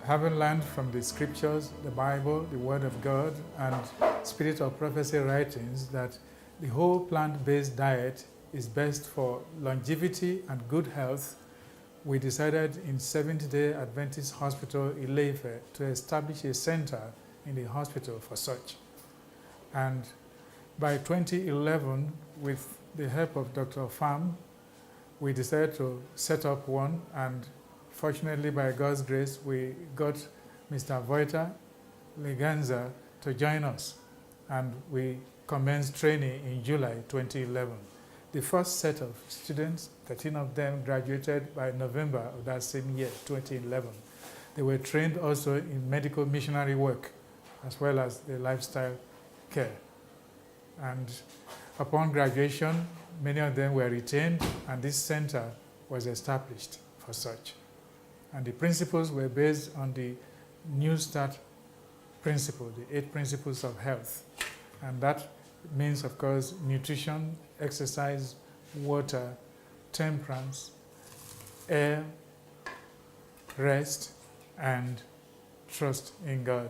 Having learned from the scriptures, the Bible, the Word of God, and Spirit of Prophecy writings that the whole plant-based diet is best for longevity and good health, we decided in Seventh-day Adventist Hospital, Ile-Ife, to establish a center in the hospital for such. And by 2011, with the help of Dr. Pham, we decided to set up one, and fortunately, by God's grace, we got Mr. Vojta, Ligenza, to join us, and we commenced training in July 2011. The first set of students, 13 of them, graduated by November of that same year, 2011. They were trained also in medical missionary work, as well as the lifestyle care. And upon graduation, many of them were retained, and this center was established for such. And the principles were based on the New Start principle, the 8 principles of health. And that means, of course, nutrition, exercise, water, temperance, air, rest, and trust in God.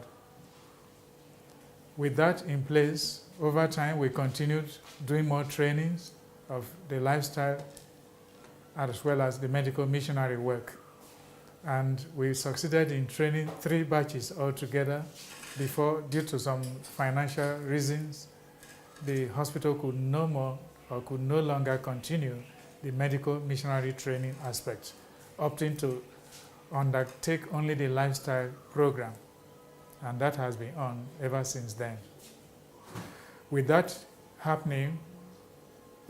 With that in place, over time we continued doing more trainings of the lifestyle as well as the medical missionary work. And we succeeded in training 3 batches altogether before, due to some financial reasons, the hospital could no more or could no longer continue the medical missionary training aspect, opting to undertake only the lifestyle program. And that has been on ever since then. With that happening,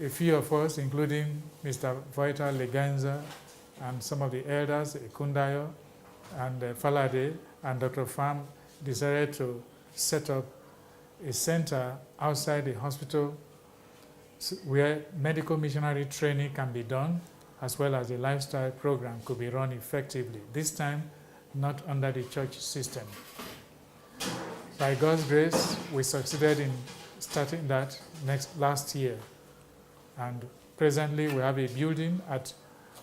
a few of us, including Mr. Vojta, Ligenza, and some of the elders, Ekundayo and Falade and Dr. Pham, decided to set up a center outside the hospital where medical missionary training can be done, as well as the lifestyle program could be run effectively, this time not under the church system. By God's grace, we succeeded in starting that last year. And presently we have a building at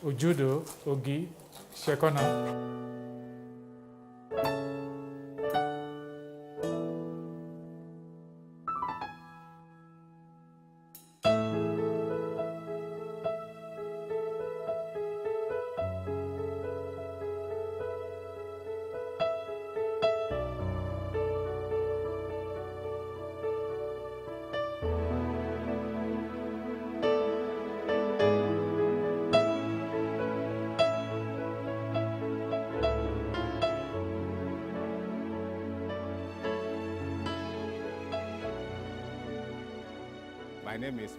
Ojudo, Ogi, Shekona. My name is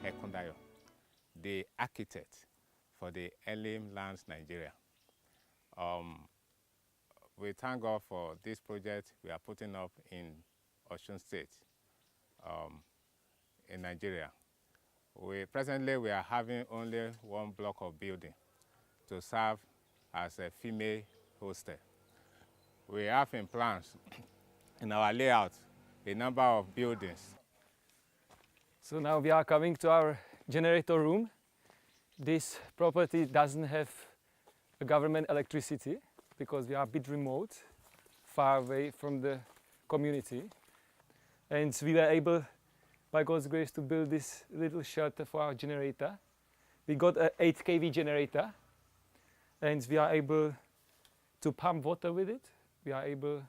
Ekundayo, the architect for the Elim Lands, Nigeria. We thank God for this project we are putting up in Osun State, in Nigeria. Presently we are having only 1 block of building to serve as a female hostel. We have in plans in our layout a number of buildings. So now we are coming to our generator room. This property doesn't have a government electricity because we are a bit remote, far away from the community. And we were able, by God's grace, to build this little shelter for our generator. We got an 8 kV generator, and we are able to pump water with it. We are able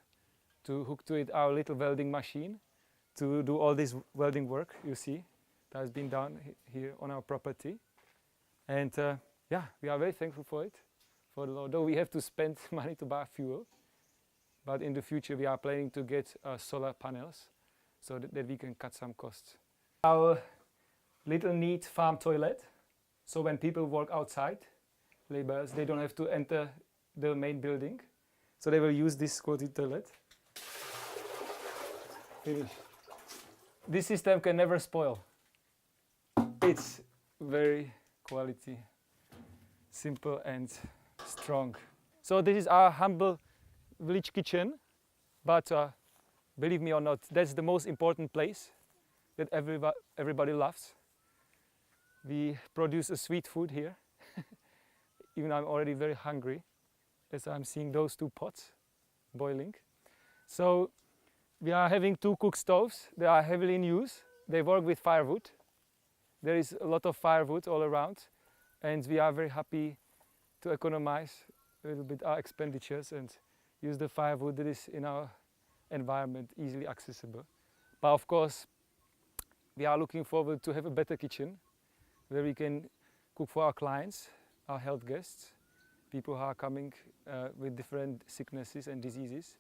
to hook to it our little welding machine to do all this welding work you see that has been done here on our property. And yeah, we are very thankful for it, for the Lord. Though we have to spend money to buy fuel, but in the future we are planning to get solar panels so that we can cut some costs. Our little neat farm toilet, so when people work outside, laborers, they don't have to enter the main building, so they will use this quality toilet. Finish. This system can never spoil. It's very quality, simple and strong. So this is our humble village kitchen, but believe me or not, that's the most important place that everybody loves. We produce a sweet food here. Even I'm already very hungry as I'm seeing those 2 pots. boiling. So we are having 2 cook stoves. They are heavily in use. They work with firewood. There is a lot of firewood all around, and we are very happy to economize a little bit our expenditures and use the firewood that is in our environment, easily accessible. But of course, we are looking forward to have a better kitchen where we can cook for our clients, our health guests, people who are coming with different sicknesses and diseases.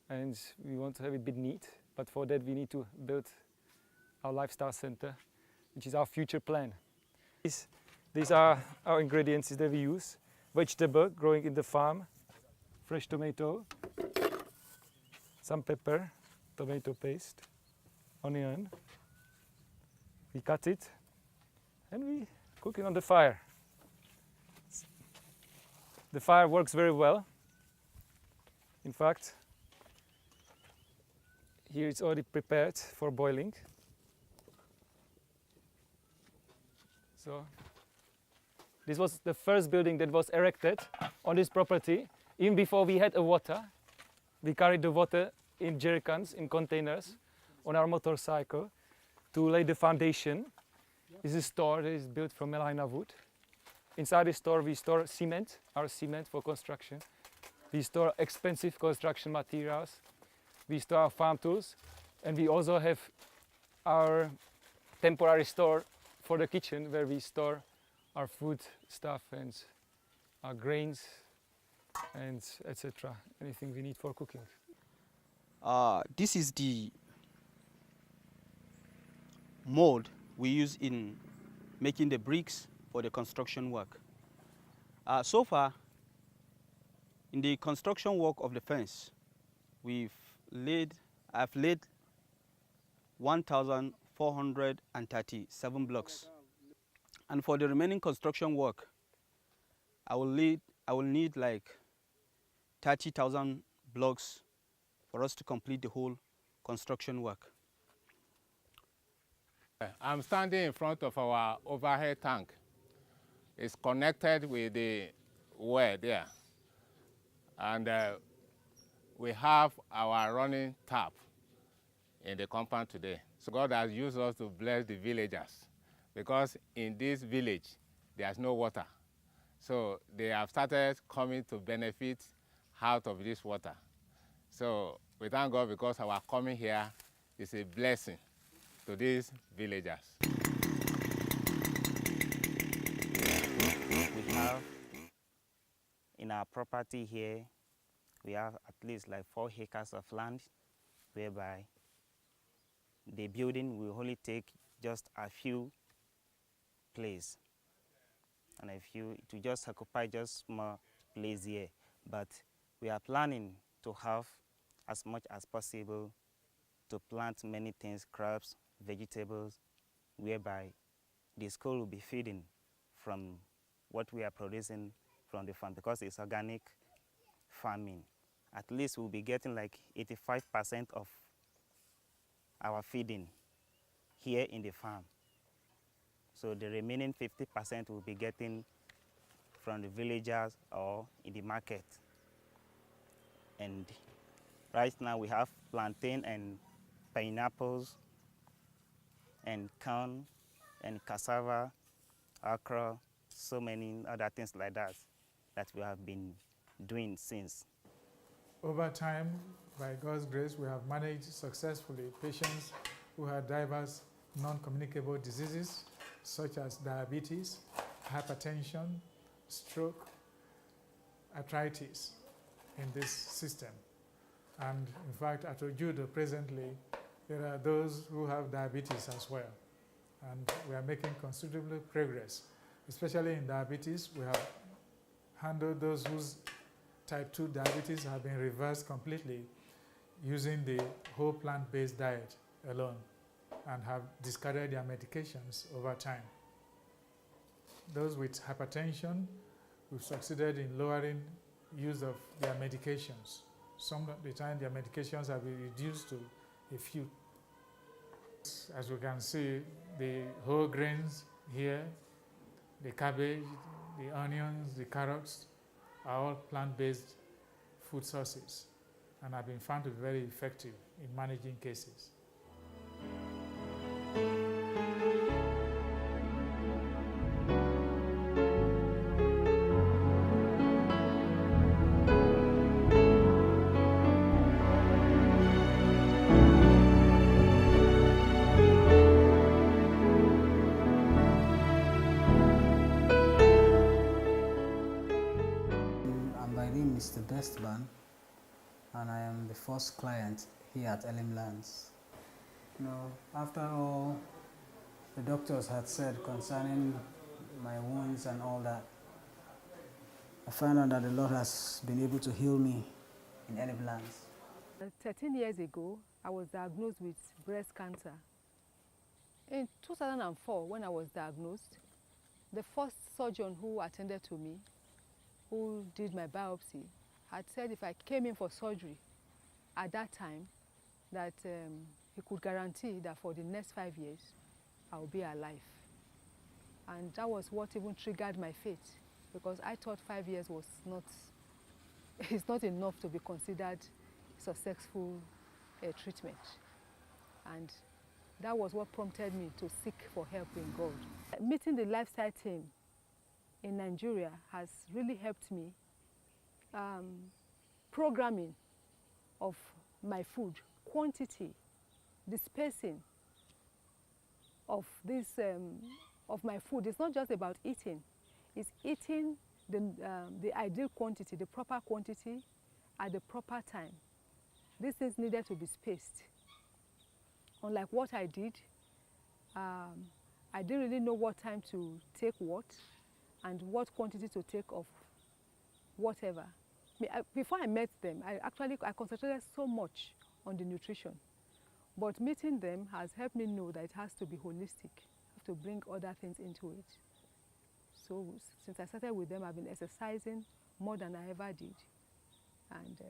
And we want to have it a bit neat, but for that we need to build our lifestyle center, which is our future plan. These are our ingredients that we use. Vegetable growing in the farm, fresh tomato, some pepper, tomato paste, onion. We cut it and we cook it on the fire. The fire works very well. In fact, here it's already prepared for boiling. So this was the first building that was erected on this property. Even before we had a water, we carried the water in jerrycans, in containers, on our motorcycle to lay the foundation. This is a store that is built from Melina wood. Inside the store we store cement, our cement for construction. We store expensive construction materials. We store our farm tools, and we also have our temporary store for the kitchen where we store our food stuff and our grains and etc. Anything we need for cooking. This is the mold we use in making the bricks for the construction work. So far, in the construction work of the fence, I've laid 1,437 blocks. And for the remaining construction work, I will need like 30,000 blocks for us to complete the whole construction work. I'm standing in front of our overhead tank. It's connected with the well there. And we have our running tap in the compound today. So God has used us to bless the villagers, because in this village, there's no water. So they have started coming to benefit out of this water. So we thank God because our coming here is a blessing to these villagers. We have in our property here, we have at least like 4 acres of land, whereby the building will only take just a few places, and it will just occupy just small place here. But we are planning to have as much as possible to plant many things, crops, vegetables, whereby the school will be feeding from what we are producing from the farm, because it's organic farming. At least we'll be getting like 85% of our feeding here in the farm. So the remaining 50% we'll be getting from the villagers or in the market. And right now we have plantain and pineapples and corn and cassava, okra, so many other things like that that we have been doing since. Over time, by God's grace, we have managed successfully patients who had diverse non-communicable diseases such as diabetes, hypertension, stroke, arthritis in this system. And in fact, at Ojudo presently, there are those who have diabetes as well. And we are making considerable progress, especially in diabetes. We have handled those whose type 2 diabetes have been reversed completely using the whole plant-based diet alone, and have discarded their medications over time. Those with hypertension, we've succeeded in lowering use of their medications. Some of the time their medications have been reduced to a few. As we can see, the whole grains here, the cabbage, the onions, the carrots, are all plant-based food sources. and have been found to be very effective in managing cases. My name is the BESTMAN, and I am the first client here at Elim Lands. You know, after all the doctors had said concerning my wounds and all that, I found out that the Lord has been able to heal me in Elim Lands. 13 years ago, I was diagnosed with breast cancer. In 2004, when I was diagnosed, the first surgeon who attended to me, who did my biopsy, had said if I came in for surgery at that time, that he could guarantee that for the next 5 years, I will be alive. And that was what even triggered my faith, because I thought 5 years was not, it's not enough to be considered successful treatment. And that was what prompted me to seek for help in God. Meeting the lifestyle team in Nigeria has really helped me. Programming of my food, quantity, the spacing of this of my food. It's not just about eating; it's eating the ideal quantity, the proper quantity, at the proper time. These things needed to be spaced. Unlike what I did, I didn't really know what time to take what and what quantity to take of whatever. Before I met them, I concentrated so much on the nutrition. But meeting them has helped me know that it has to be holistic. I have to bring other things into it. So since I started with them, I've been exercising more than I ever did. And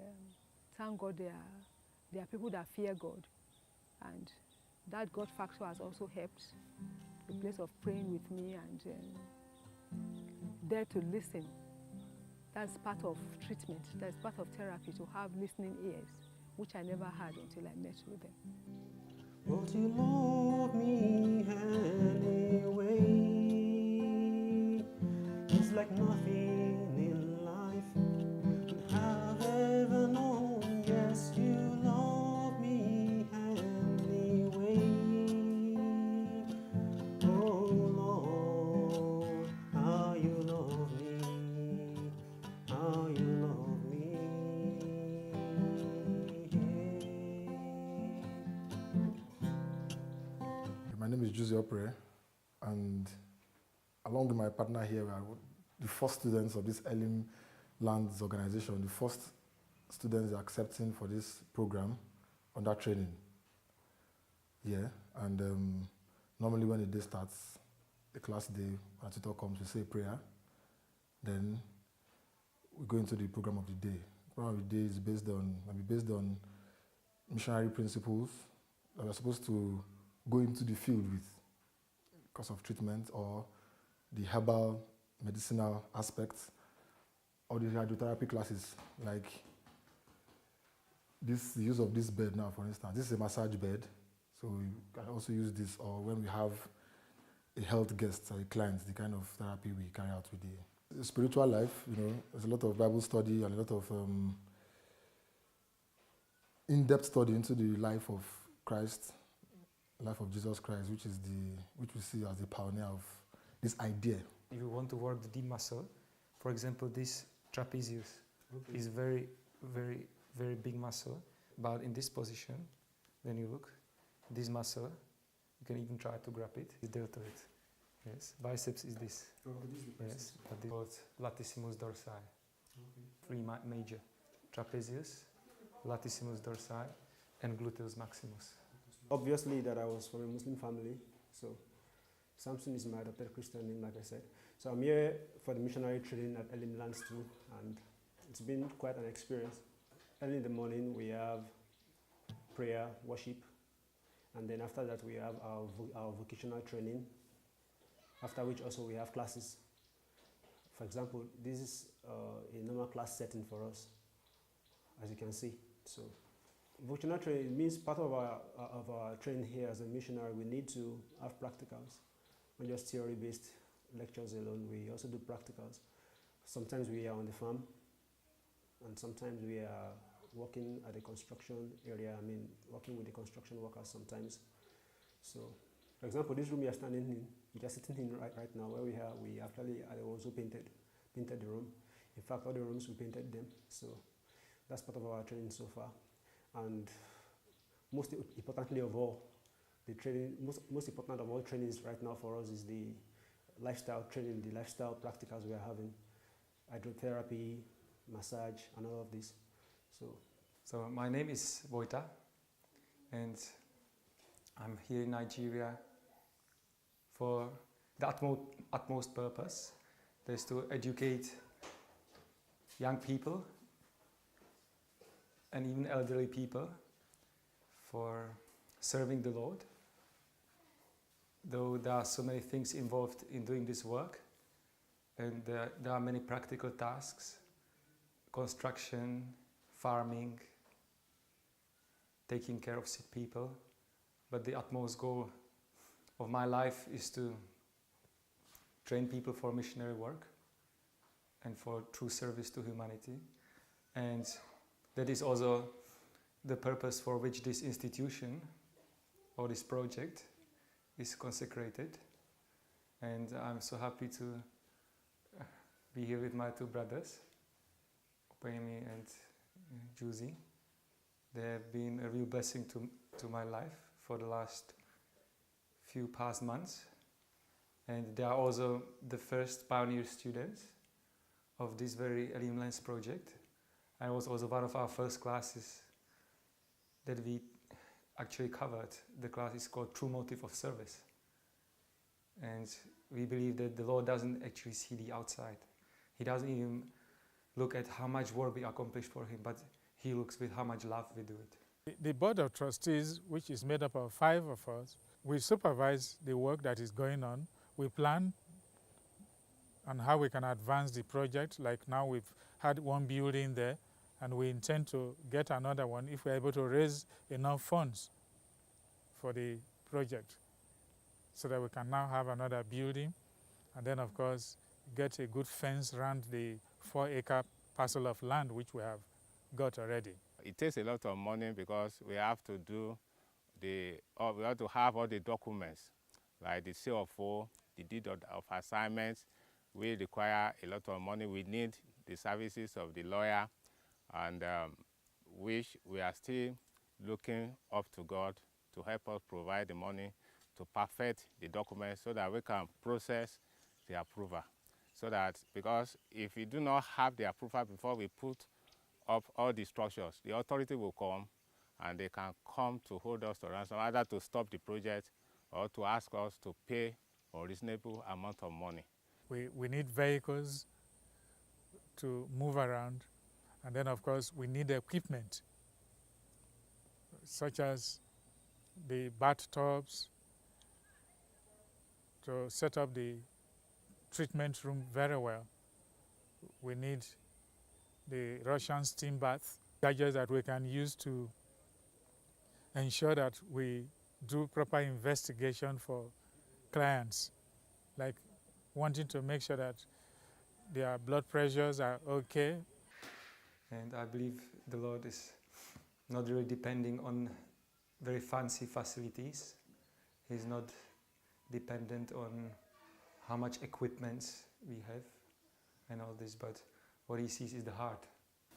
thank God they are people that fear God. And that God factor has also helped. The place of praying with me and there to listen. That's part of treatment. That's part of therapy, to have listening ears, which I never had until I met with them. But you love me anyway. It's like nothing in life could have ever known. Yes, you love me anyway. Oh Lord, how you love me, how you love me. My name is JUZI, and along with my partner here, we are the first students of this Elim Lands organization, the first students accepting for this program under training. Yeah, and normally when the day starts, the class day, our tutor comes, we say a prayer, then we go into the program of the day. The program of the day is based on missionary principles that we're supposed to go into the field with because of treatment or the herbal medicinal aspects or the radiotherapy classes, like the use of this bed now, for instance. This is a massage bed, so we can also use this, or when we have a health guest or a client, the kind of therapy we carry out with the spiritual life. You know, there's a lot of Bible study and a lot of in-depth study into the life of Christ, life of Jesus Christ, which we see as the pioneer of this idea. If you want to work the deep muscle, for example, this trapezius is very, very, very big muscle, but in this position, then you look, this muscle, you can even try to grab it, it's deltoid. Yes, biceps is this. Oh, this is the yes, but this is called latissimus dorsi. Okay. Three major: trapezius, latissimus dorsi, and gluteus maximus. Obviously that I was from a Muslim family, so Samson is my adopted Christian name, like I said. So I'm here for the missionary training at Elim Lands too, and it's been quite an experience. Early in the morning we have prayer, worship, and then after that we have our vocational training, after which also we have classes. For example, this is a normal class setting for us, as you can see. So vocational training means part of our training here as a missionary, we need to have practicals, not just theory-based lectures alone. We also do practicals. Sometimes we are on the farm, and sometimes we are working at the construction area, working with the construction workers sometimes. So, for example, this room you are standing in, you are sitting in right now, where we actually also painted the room. In fact, all the rooms we painted them. So that's part of our training so far. And most importantly of all, the training, most important of all trainings right now for us is the lifestyle training, the lifestyle practicals we are having, hydrotherapy, massage, and all of this. So my name is Vojta, and I'm here in Nigeria for the utmost purpose. That's to educate young people and even elderly people for serving the Lord. Though there are so many things involved in doing this work, and there are many practical tasks, construction, farming, taking care of sick people, but the utmost goal of my life is to train people for missionary work and for true service to humanity. And that is also the purpose for which this institution or this project is consecrated. And I'm so happy to be here with my two brothers, Elim and JUZI. They have been a real blessing to my life for the last few past months. And they are also the first pioneer students of this very Elim Lands project. And it was also one of our first classes that we actually covered. The class is called True Motive of Service. And we believe that the Lord doesn't actually see the outside. He doesn't even look at how much work we accomplish for Him, but He looks with how much love we do it. The board of trustees, which is made up of 5 of us, we supervise the work that is going on. We plan on how we can advance the project. Like now we've had one building there, and we intend to get another one if we're able to raise enough funds for the project, so that we can now have another building, and then of course get a good fence around the 4-acre parcel of land which we have got already. It takes a lot of money because we have to do we have to have all the documents, like the CFO, the deed of assignments. We require a lot of money. We need the services of the lawyer, and which we are still looking up to God to help us provide the money to perfect the documents so that we can process the approval. So that, because if we do not have the approval before we put up all the structures, the authority will come and they can come to hold us to ransom, either to stop the project or to ask us to pay a reasonable amount of money. We need vehicles to move around, and then of course we need equipment such as the bathtubs to set up the treatment room very well. We need the Russian steam bath, gadgets that we can use to ensure that we do proper investigation for clients, like wanting to make sure that their blood pressures are okay. And I believe the Lord is not really depending on very fancy facilities. He's not dependent on how much equipment we have and all this, but what He sees is the heart.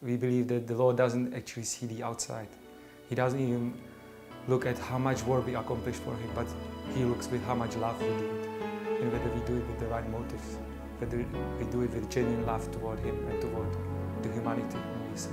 We believe that the Lord doesn't actually see the outside. He doesn't even look at how much work we accomplish for Him, but He looks with how much love we do it, and whether we do it with the right motives, whether we do it with genuine love toward Him and toward the humanity we serve.